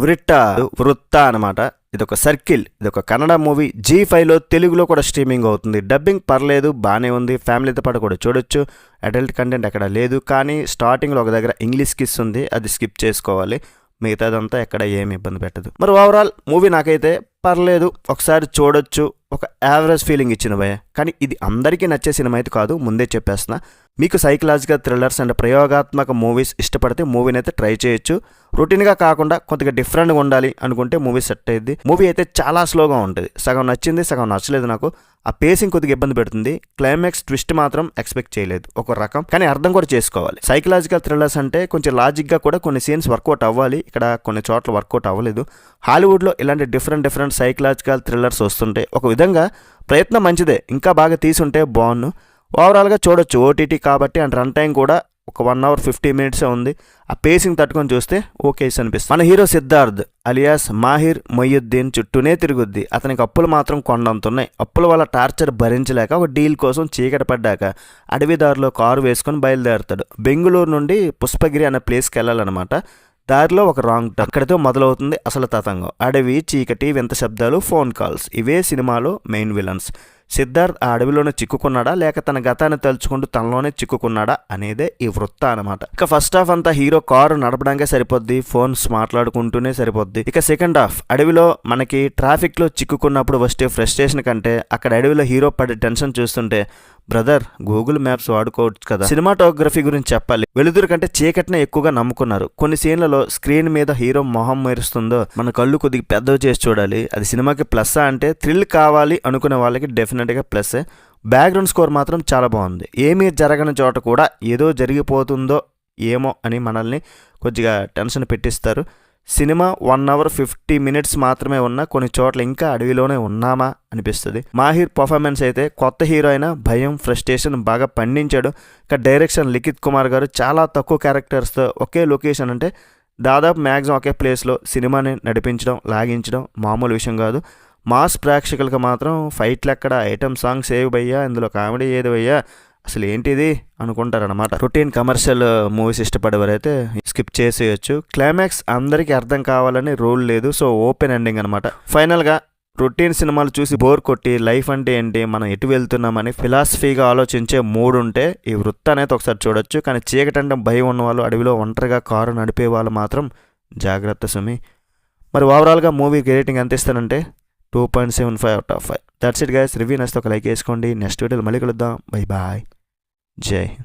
వృత్త అనమాట. ఇదొక సర్కిల్, ఇదొక కన్నడ మూవీ. G5లో తెలుగులో కూడా స్ట్రీమింగ్ అవుతుంది. డబ్బింగ్ పర్లేదు, బాగానే ఉంది. ఫ్యామిలీతో పాటు కూడా చూడొచ్చు. అడల్ట్ కంటెంట్ ఎక్కడ లేదు, కానీ స్టార్టింగ్లో ఒక దగ్గర ఇంగ్లీష్ కిస్ ఉంది, అది స్కిప్ చేసుకోవాలి. మిగతాదంతా ఎక్కడ ఏమి ఇబ్బంది పెట్టదు. మరి ఓవరాల్ మూవీ నాకైతే పర్లేదు, ఒకసారి చూడొచ్చు. ఒక యావరేజ్ ఫీలింగ్ ఇచ్చిన భయ. కానీ ఇది అందరికీ నచ్చే సినిమా అయితే కాదు, ముందే చెప్పేస్తున్నా. మీకు సైకలాజికల్ థ్రిల్లర్స్ అండ్ ప్రయోగాత్మక మూవీస్ ఇష్టపడితే మూవీని అయితే ట్రై చేయొచ్చు. రొటీన్గా కాకుండా కొద్దిగా డిఫరెంట్గా ఉండాలి అనుకుంటే మూవీ సెట్ అయ్యింది. మూవీ అయితే చాలా స్లోగా ఉంటుంది. సగం నచ్చింది, సగం నచ్చలేదు నాకు. ఆ పేసింగ్ కొద్దిగా ఇబ్బంది పెడుతుంది. క్లైమాక్స్ ట్విస్ట్ మాత్రం ఎక్స్పెక్ట్ చేయలేదు, ఒక రకం. కానీ అర్థం కూడా చేసుకోవాలి. సైకలాజికల్ థ్రిల్లర్స్ అంటే కొంచెం లాజిక్గా కూడా కొన్ని సీన్స్ వర్కౌట్ అవ్వాలి. ఇక్కడ కొన్ని చోట్ల వర్కౌట్ అవ్వలేదు. హాలీవుడ్లో ఇలాంటి డిఫరెంట్ సైకలాజికల్ థ్రిల్లర్స్ వస్తుంటాయి. ఒక విధంగా ప్రయత్నం మంచిదే, ఇంకా బాగా తీసుంటే బాగున్ను. ఓవరాల్గా చూడొచ్చు, ఓటీటీ కాబట్టి. అండ్ రన్ టైం కూడా ఒక 1 hour 50 minutes ఉంది. ఆ పేసింగ్ తట్టుకొని చూస్తే ఓకే అనిపిస్తుంది. మన హీరో సిద్ధార్థ్ అలియాస్ మాహిర్ మొయ్యుద్దీన్ చుట్టూనే తిరుగుద్ది. అతనికి అప్పులు మాత్రం కొండంతున్నాయి. అప్పుల వల్ల టార్చర్ భరించలేక ఒక డీల్ కోసం చీకటి పడ్డాక అడవిదారిలో కారు వేసుకొని బయలుదేరుతాడు. బెంగళూరు నుండి పుష్పగిరి అనే ప్లేస్కి వెళ్ళాలన్నమాట. దారిలో ఒక రాంగ్ టర్న్. అక్కడితో మొదలవుతుంది అసలు తతంగం. అడవి, చీకటి, వింత శబ్దాలు, ఫోన్ కాల్స్. ఇవే సినిమాలో మెయిన్ విలన్స్. సిద్ధార్థ్ ఆ అడవిలోనే చిక్కుకున్నాడా, లేక తన గతాన్ని తలుచుకుంటూ తనలోనే చిక్కుకున్నాడా అనేదే ఈ వృత్త అనమాట. ఇక ఫస్ట్ హాఫ్ అంతా హీరో కారు నడపడానికే సరిపోద్ది, ఫోన్స్ మాట్లాడుకుంటూనే సరిపోద్ది. ఇక సెకండ్ హాఫ్ అడవిలో మనకి ట్రాఫిక్ లో చిక్కుకున్నప్పుడు వచ్చే ఫ్రస్ట్రేషన్ కంటే అక్కడ అడవిలో హీరో పడే టెన్షన్ చూస్తుంటే, బ్రదర్ గూగుల్ మ్యాప్స్ వాడుకోవచ్చు కదా. సినిమాటోగ్రఫీ గురించి చెప్పాలి. వెలుతురు కంటే చీకటినే ఎక్కువగా నమ్ముకున్నారు. కొన్ని సీన్లలో స్క్రీన్ మీద హీరో మొహం మెరుస్తుందో మన కళ్ళు కొద్దిగా పెద్దవి చేసి చూడాలి. అది సినిమాకి ప్లస్ అంటే థ్రిల్ కావాలి అనుకునే వాళ్ళకి డెఫినెట్గా ప్లస్. బ్యాక్గ్రౌండ్ స్కోర్ మాత్రం చాలా బాగుంది. ఏమీ జరగని చోట కూడా ఏదో జరిగిపోతుందో ఏమో అని మనల్ని కొద్దిగా టెన్షన్ పెట్టిస్తారు. సినిమా 1 hour 50 minutes మాత్రమే ఉన్నా కొన్ని చోట్ల ఇంకా అడవిలోనే ఉన్నామా అనిపిస్తుంది. మాహిర్ పర్ఫార్మెన్స్ అయితే కొత్త హీరో అయినా భయం, ఫ్రస్ట్రేషన్ బాగా పండించాడు. ఇక డైరెక్షన్ లిఖిత్ కుమార్ గారు చాలా తక్కువ క్యారెక్టర్స్తో ఒకే లొకేషన్ అంటే దాదాపు మ్యాక్సిమం ఒకే ప్లేస్లో సినిమాని నడిపించడం, లాగించడం మామూలు విషయం కాదు. మాస్ ప్రేక్షకులకు మాత్రం ఫైట్లు ఎక్కడ, ఐటమ్ సాంగ్స్ ఏవి భయ్యా, ఇందులో కామెడీ ఏది భయ్యా, అసలు ఏంటిది అనుకుంటారనమాట. రొటీన్ కమర్షియల్ మూవీస్ ఇష్టపడేవారైతే స్కిప్ చేసేయచ్చు. క్లైమాక్స్ అందరికీ అర్థం కావాలని రూల్ లేదు. సో ఓపెన్ ఎండింగ్ అనమాట. ఫైనల్గా రొటీన్ సినిమాలు చూసి బోర్ కొట్టి లైఫ్ అంటే ఏంటి, మనం ఎటు వెళ్తున్నామని ఫిలాసఫీగా ఆలోచించే మూడు ఉంటే ఈ వృత్త అనేది ఒకసారి చూడొచ్చు. కానీ చీకటి అంటే భయం ఉన్నవాళ్ళు, అడవిలో ఒంటరిగా కారు నడిపే వాళ్ళు మాత్రం జాగ్రత్త సుమి. మరి ఓవరాల్గా మూవీకి రేటింగ్ ఎంత ఇస్తానంటే 2.75 out of 5. That's it guys. Review నచ్చితే ఒక లైక్ వేసుకోండి. నెక్స్ట్ వీడియోలో మళ్ళీ కలుద్దాం. Bye bye. జై